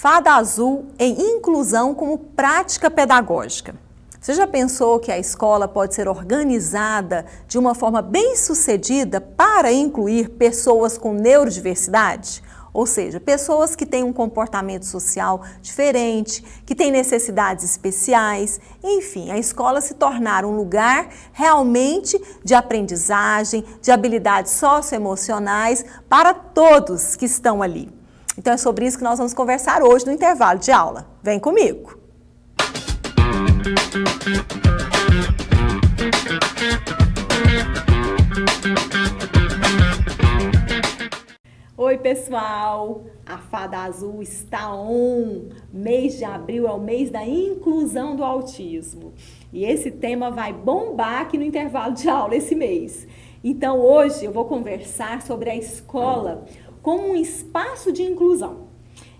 Fada Azul em inclusão como prática pedagógica. Você já pensou que a escola pode ser organizada de uma forma bem-sucedida para incluir pessoas com neurodiversidade? Ou seja, pessoas que têm um comportamento social diferente, que têm necessidades especiais, enfim, a escola se tornar um lugar realmente de aprendizagem, de habilidades socioemocionais para todos que estão ali. Então é sobre isso que nós vamos conversar hoje no intervalo de aula. Vem comigo! Oi pessoal, a Fada Azul está on! Mês de abril é o mês da inclusão do autismo. E esse tema vai bombar aqui no intervalo de aula esse mês. Então hoje eu vou conversar sobre a escola como um espaço de inclusão.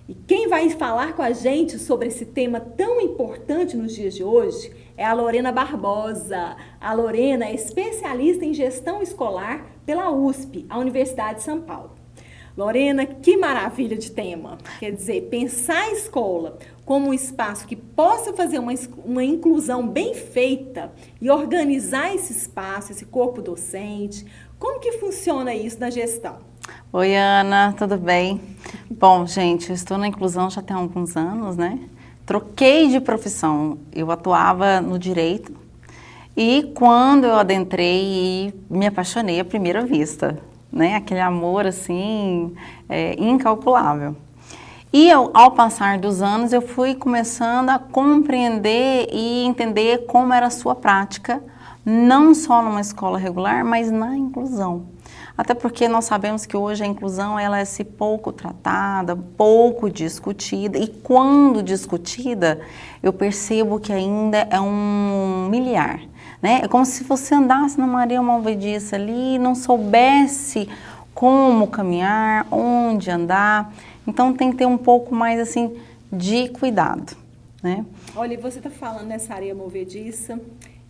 E quem vai falar com a gente sobre esse tema tão importante nos dias de hoje é a Lorena Barbosa. A Lorena é especialista em gestão escolar pela USP, a Universidade de São Paulo. Lorena, que maravilha de tema! Quer dizer, pensar a escola como um espaço que possa fazer uma inclusão bem feita e organizar esse espaço, esse corpo docente. Como que funciona isso na gestão? Oi, Ana, tudo bem? Bom, gente, eu estou na inclusão já tem alguns anos, né? Troquei de profissão, eu atuava no direito e quando eu adentrei, me apaixonei à primeira vista, né? Aquele amor, assim, incalculável. E ao passar dos anos, eu fui começando a compreender e entender como era a sua prática, não só numa escola regular, mas na inclusão. Até porque nós sabemos que hoje a inclusão ela é pouco tratada, pouco discutida, e quando discutida, eu percebo que ainda é um miliar, né? É como se você andasse numa areia movediça ali e não soubesse como caminhar, onde andar, então tem que ter um pouco mais assim de cuidado, né? Olha, e você está falando nessa areia movediça,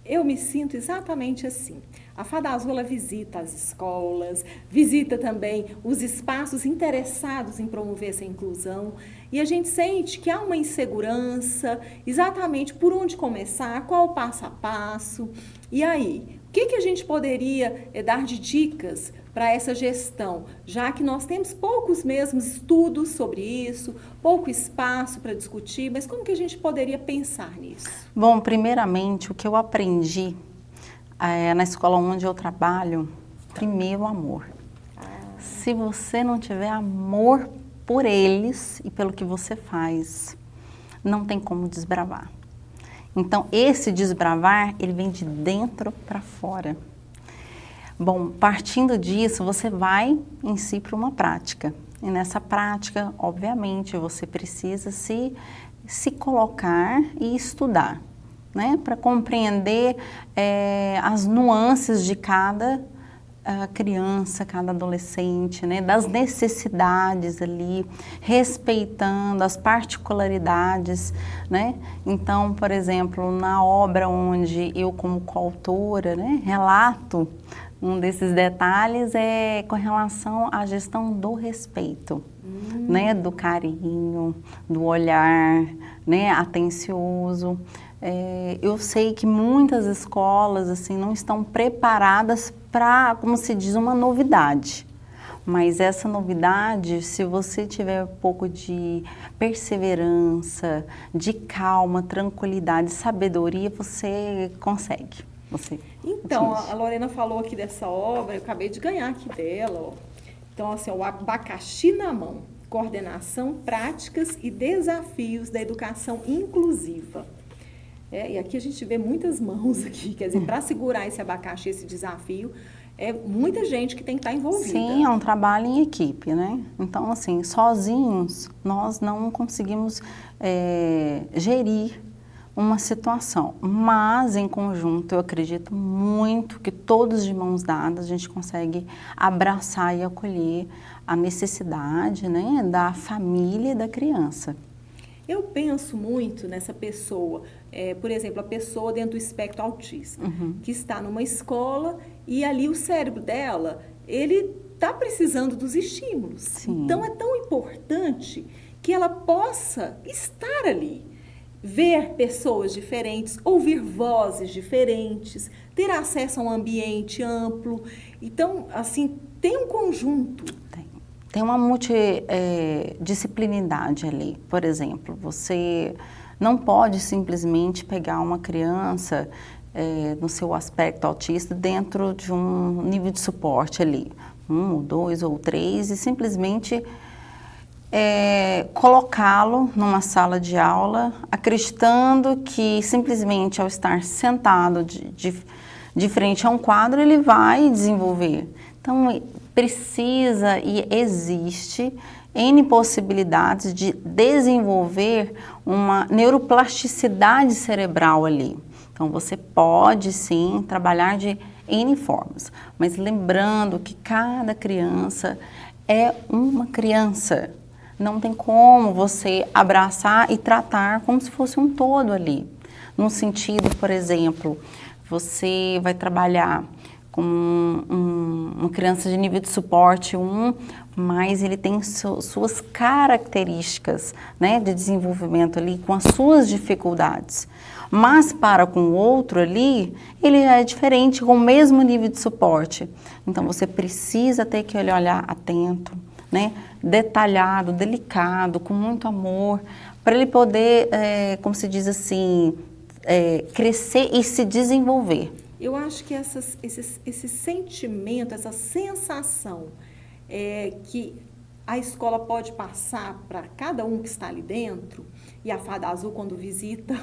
eu me sinto exatamente assim. A Fada Azul ela visita as escolas, visita também os espaços interessados em promover essa inclusão e a gente sente que há uma insegurança exatamente por onde começar, qual o passo a passo. E aí, o que a gente poderia dar de dicas para essa gestão, já que nós temos poucos mesmo estudos sobre isso, pouco espaço para discutir, mas como que a gente poderia pensar nisso? Bom, primeiramente, o que eu aprendi na escola onde eu trabalho, primeiro o amor. Se você não tiver amor por eles e pelo que você faz, não tem como desbravar. Então, esse desbravar, ele vem de dentro para fora. Bom, partindo disso, você vai em si para uma prática. E nessa prática, obviamente, você precisa se colocar e estudar, né? Para compreender as nuances de cada criança, cada adolescente, né? Das necessidades ali, respeitando as particularidades, né? Então, por exemplo, na obra onde eu como coautora, né, relato, um desses detalhes é com relação à gestão do respeito, né, do carinho, do olhar, né, atencioso. Eu sei que muitas escolas assim não estão preparadas para, como se diz, uma novidade. Mas essa novidade, se você tiver um pouco de perseverança, de calma, tranquilidade, sabedoria, você consegue. Então, a Lorena falou aqui dessa obra, eu acabei de ganhar aqui dela, ó. Então, assim, o Abacaxi na Mão, coordenação, práticas e desafios da educação inclusiva. E aqui a gente vê muitas mãos aqui, quer dizer, para segurar esse abacaxi, esse desafio, é muita gente que tem que estar envolvida. Sim, é um trabalho em equipe, né? Então, assim, sozinhos, nós não conseguimos gerir uma situação, mas em conjunto eu acredito muito que todos de mãos dadas a gente consegue abraçar e acolher a necessidade, né, da família e da criança. Eu penso muito nessa pessoa, por exemplo, a pessoa dentro do espectro autista, que está numa escola e ali o cérebro dela, ele está precisando dos estímulos. Sim. Então é tão importante que ela possa estar ali, ver pessoas diferentes, ouvir vozes diferentes, ter acesso a um ambiente amplo. Então, assim, tem um conjunto. Tem uma multidisciplinaridade ali. Por exemplo, você não pode simplesmente pegar uma criança no seu aspecto autista dentro de um nível de suporte ali, 1, ou 2 ou 3, e simplesmente colocá-lo numa sala de aula, acreditando que simplesmente ao estar sentado de frente a um quadro, ele vai desenvolver. Então, precisa e existe N possibilidades de desenvolver uma neuroplasticidade cerebral ali. Então, você pode sim trabalhar de N formas, mas lembrando que cada criança é uma criança. Não tem como você abraçar e tratar como se fosse um todo ali. No sentido, por exemplo, você vai trabalhar com uma criança de nível de suporte 1, mas ele tem suas características, né, de desenvolvimento ali, com as suas dificuldades. Mas para com o outro ali, ele é diferente, com o mesmo nível de suporte. Então, você precisa ter que olhar atento, né, detalhado, delicado, com muito amor, para ele poder, como se diz assim, crescer e se desenvolver. Eu acho que esse sentimento, essa sensação que a escola pode passar para cada um que está ali dentro, e a Fada Azul, quando visita,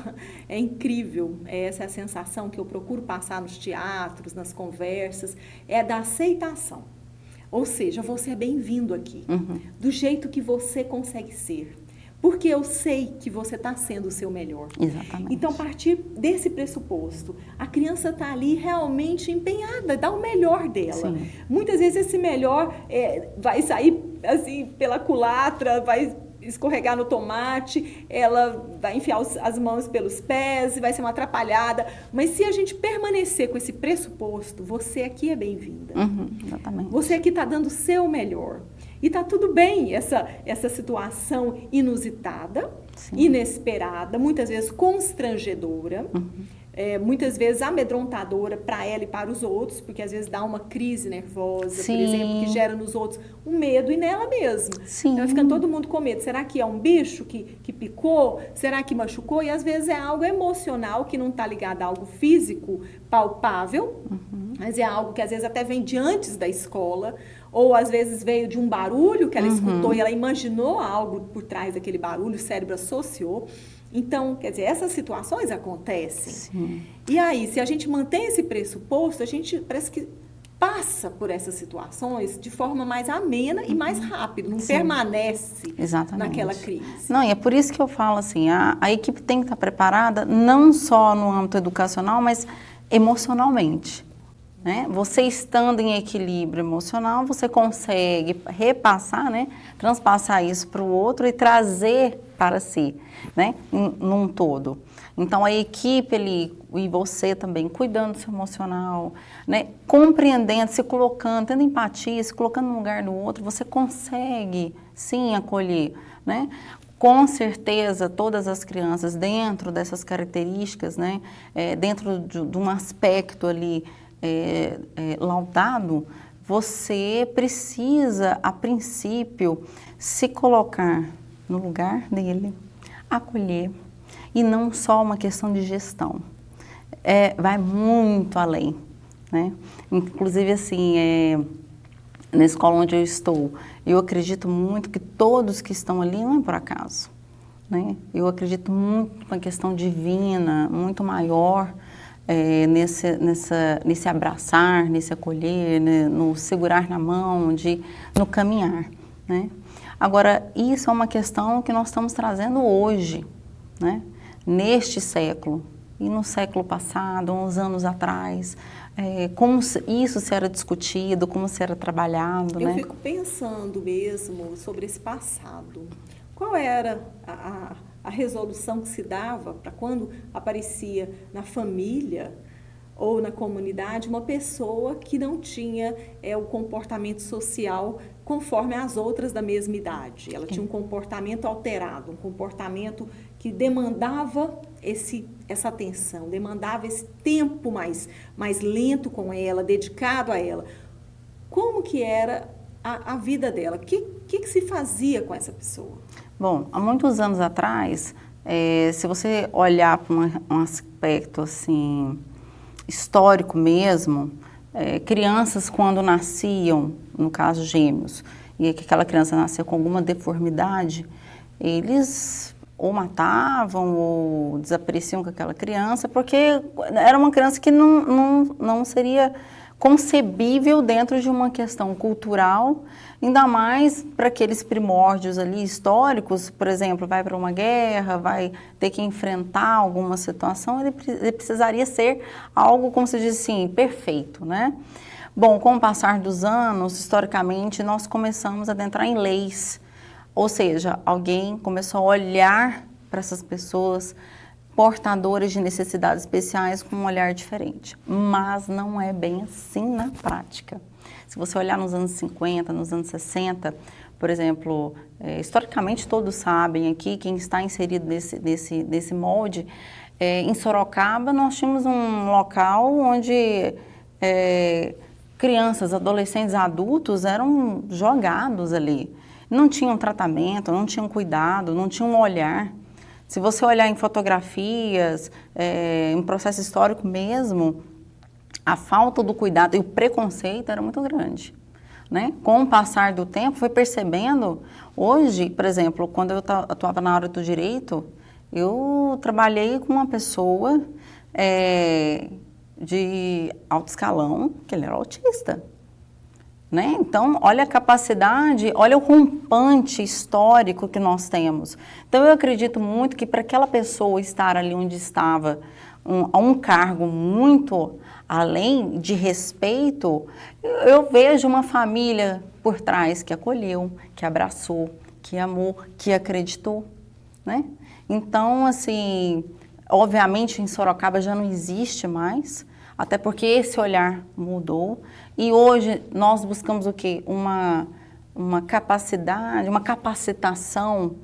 é incrível. Essa é a sensação que eu procuro passar nos teatros, nas conversas, é da aceitação. Ou seja, você é bem-vindo aqui, do jeito que você consegue ser. Porque eu sei que você está sendo o seu melhor. Exatamente. Então, a partir desse pressuposto, a criança está ali realmente empenhada, dá o melhor dela. Sim. Muitas vezes esse melhor vai sair assim pela culatra, vai escorregar no tomate, ela vai enfiar as mãos pelos pés, vai ser uma atrapalhada. Mas se a gente permanecer com esse pressuposto, você aqui é bem-vinda. Exatamente. Você aqui está dando o seu melhor. E está tudo bem essa situação inusitada, sim, inesperada, muitas vezes constrangedora, muitas vezes amedrontadora para ela e para os outros, porque às vezes dá uma crise nervosa, sim, por exemplo, que gera nos outros um medo e nela mesma. Sim. Então fica todo mundo com medo. Será que é um bicho que picou? Será que machucou? E às vezes é algo emocional que não está ligado a algo físico, palpável, mas é algo que às vezes até vem de antes da escola, ou às vezes veio de um barulho que ela escutou e ela imaginou algo por trás daquele barulho, o cérebro associou. Então, quer dizer, essas situações acontecem. Sim. E aí, se a gente mantém esse pressuposto, a gente parece que passa por essas situações de forma mais amena e mais rápido, não permanece naquela crise. Não, e é por isso que eu falo assim, a equipe tem que estar preparada não só no âmbito educacional, mas emocionalmente. Né? Você estando em equilíbrio emocional, você consegue repassar, né? Transpassar isso para o outro e trazer para si, né? Num todo. Então, a equipe ali, e você também, cuidando do seu emocional, né? Compreendendo, se colocando, tendo empatia, se colocando no lugar do outro, você consegue, sim, acolher, né? Com certeza, todas as crianças, dentro dessas características, né? Dentro de um aspecto ali, laudado, você precisa, a princípio, se colocar no lugar dele, acolher, e não só uma questão de gestão. Vai muito além, né? Inclusive, assim, na escola onde eu estou, eu acredito muito que todos que estão ali não é por acaso, né? Eu acredito muito numa questão divina, muito maior, nesse abraçar, nesse acolher, né, no segurar na mão, no caminhar, né? Agora, isso é uma questão que nós estamos trazendo hoje, né? Neste século e no século passado, uns anos atrás, como isso se era discutido, como se era trabalhado, né? Eu fico pensando mesmo sobre esse passado. Qual era a resolução que se dava para quando aparecia na família ou na comunidade uma pessoa que não tinha o comportamento social conforme as outras da mesma idade. Ela tinha um comportamento alterado, um comportamento que demandava essa atenção, demandava esse tempo mais lento com ela, dedicado a ela. Como que era a vida dela? O que se fazia com essa pessoa? Bom, há muitos anos atrás, se você olhar para um aspecto assim, histórico mesmo, crianças quando nasciam, no caso gêmeos, e que aquela criança nasceu com alguma deformidade, eles ou matavam ou desapareciam com aquela criança, porque era uma criança que não seria concebível dentro de uma questão cultural, ainda mais para aqueles primórdios ali históricos, por exemplo, vai para uma guerra, vai ter que enfrentar alguma situação, ele precisaria ser algo, como se diz assim, perfeito, né? Bom, com o passar dos anos, historicamente, nós começamos a adentrar em leis, ou seja, alguém começou a olhar para essas pessoas portadores de necessidades especiais com um olhar diferente, mas não é bem assim na prática. Se você olhar nos anos 50, nos anos 60, por exemplo, historicamente todos sabem aqui, quem está inserido nesse molde, em Sorocaba nós tínhamos um local onde crianças, adolescentes, adultos eram jogados ali. Não tinham tratamento, não tinham cuidado, não tinham um olhar. Se você olhar em fotografias, em processo histórico mesmo, a falta do cuidado e o preconceito era muito grande, né? Com o passar do tempo, foi percebendo, hoje, por exemplo, quando eu atuava na área do direito, eu trabalhei com uma pessoa de alto escalão, que ele era autista. Né? Então, olha a capacidade, olha o rompante histórico que nós temos. Então, eu acredito muito que para aquela pessoa estar ali onde estava, a um cargo muito além de respeito, eu vejo uma família por trás que acolheu, que abraçou, que amou, que acreditou, né? Então, assim, obviamente em Sorocaba já não existe mais, até porque esse olhar mudou. E hoje nós buscamos o quê? Uma capacidade, uma capacitação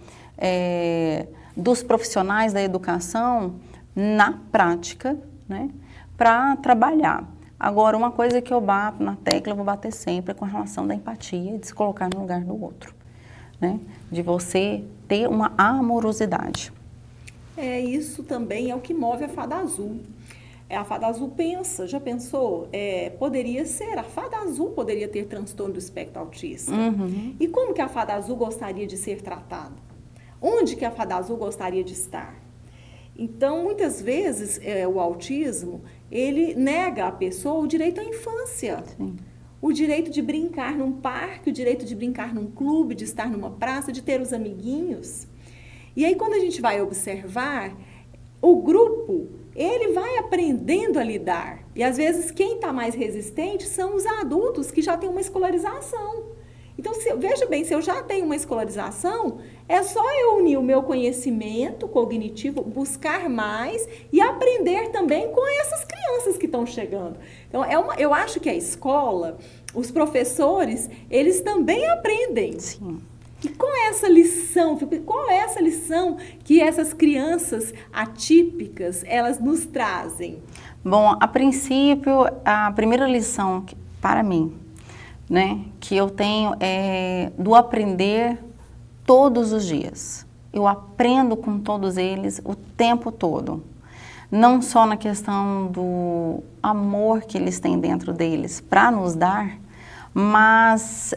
dos profissionais da educação na prática, né? Para trabalhar. Agora, uma coisa que eu bato na tecla, eu vou bater sempre, é com relação da empatia, de se colocar no lugar do outro, né? De você ter uma amorosidade. Isso também é o que move a Fada Azul. A Fada Azul pensa, já pensou? Poderia ser, a Fada Azul poderia ter transtorno do espectro autista. Uhum. E como que a Fada Azul gostaria de ser tratada? Onde que a Fada Azul gostaria de estar? Então, muitas vezes, o autismo, ele nega à pessoa o direito à infância. Sim. O direito de brincar num parque, o direito de brincar num clube, de estar numa praça, de ter os amiguinhos. E aí, quando a gente vai observar, o grupo, ele vai aprendendo a lidar. E, às vezes, quem está mais resistente são os adultos que já têm uma escolarização. Então, veja bem, se eu já tenho uma escolarização, é só eu unir o meu conhecimento cognitivo, buscar mais e aprender também com essas crianças que estão chegando. Então, eu acho que a escola, os professores, eles também aprendem. Sim. E qual é essa lição? Qual é essa lição que essas crianças atípicas, elas nos trazem? Bom, a princípio, a primeira lição para mim, né, que eu tenho é do aprender todos os dias. Eu aprendo com todos eles o tempo todo. Não só na questão do amor que eles têm dentro deles para nos dar, mas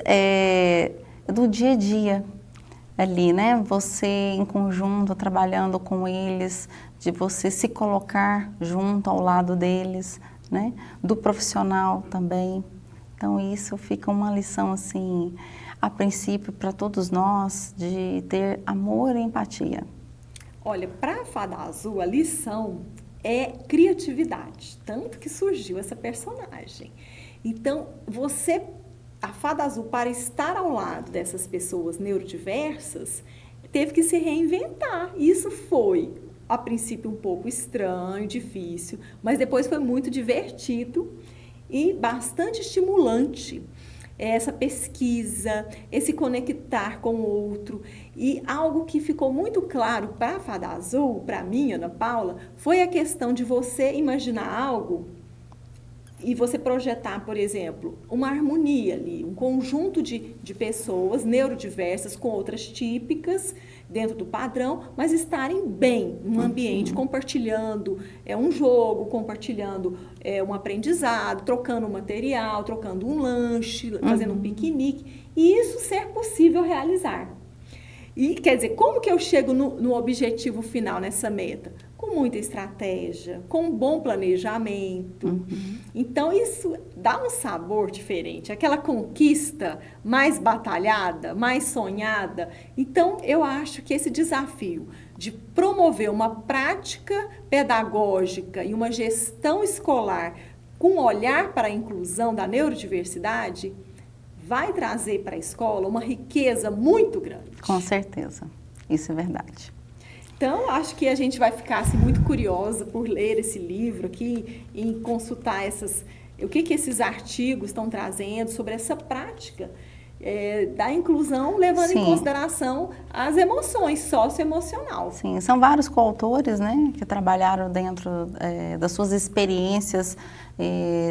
do dia a dia ali, né? Você em conjunto, trabalhando com eles, de você se colocar junto ao lado deles, né? Do profissional também. Então, isso fica uma lição, assim, a princípio, para todos nós, de ter amor e empatia. Olha, para a Fada Azul, a lição é criatividade, tanto que surgiu essa personagem. Então, a Fada Azul, para estar ao lado dessas pessoas neurodiversas, teve que se reinventar. Isso foi a princípio um pouco estranho, difícil, mas depois foi muito divertido e bastante estimulante. Essa pesquisa, esse conectar com o outro. E algo que ficou muito claro para a Fada Azul, para mim, Ana Paula, foi a questão de você imaginar algo e você projetar, por exemplo, uma harmonia ali, um conjunto de pessoas neurodiversas com outras típicas dentro do padrão, mas estarem bem num ambiente, compartilhando um jogo, compartilhando um aprendizado, trocando um material, trocando um lanche, fazendo um piquenique, e isso ser possível realizar. E, quer dizer, como que eu chego no objetivo final, nessa meta? Com muita estratégia, com um bom planejamento. Então, isso dá um sabor diferente. Aquela conquista mais batalhada, mais sonhada. Então, eu acho que esse desafio de promover uma prática pedagógica e uma gestão escolar com olhar para a inclusão da neurodiversidade vai trazer para a escola uma riqueza muito grande. Com certeza, isso é verdade. Então, acho que a gente vai ficar assim, muito curiosa por ler esse livro aqui e consultar o que esses artigos estão trazendo sobre essa prática da inclusão, levando em consideração as emoções, socioemocional. Sim, são vários coautores, né, que trabalharam dentro das suas experiências,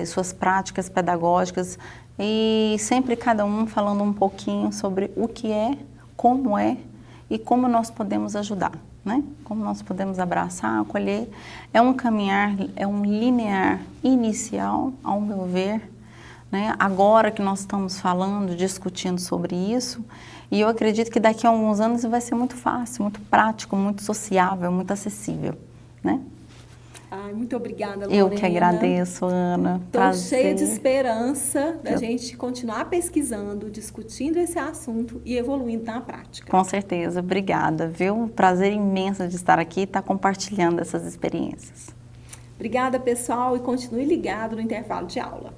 suas práticas pedagógicas, e sempre cada um falando um pouquinho sobre o que é e como nós podemos ajudar, né? Como nós podemos abraçar, acolher. É um caminhar, é um linear inicial, ao meu ver, né? Agora que nós estamos falando, discutindo sobre isso, e eu acredito que daqui a alguns anos vai ser muito fácil, muito prático, muito sociável, muito acessível, né? Ai, muito obrigada, Lorena. Eu que agradeço, Ana. Estou cheia de esperança da gente continuar pesquisando, discutindo esse assunto e evoluindo na prática. Com certeza. Obrigada, viu? Um prazer imenso de estar aqui e estar compartilhando essas experiências. Obrigada, pessoal, e continue ligado no intervalo de aula.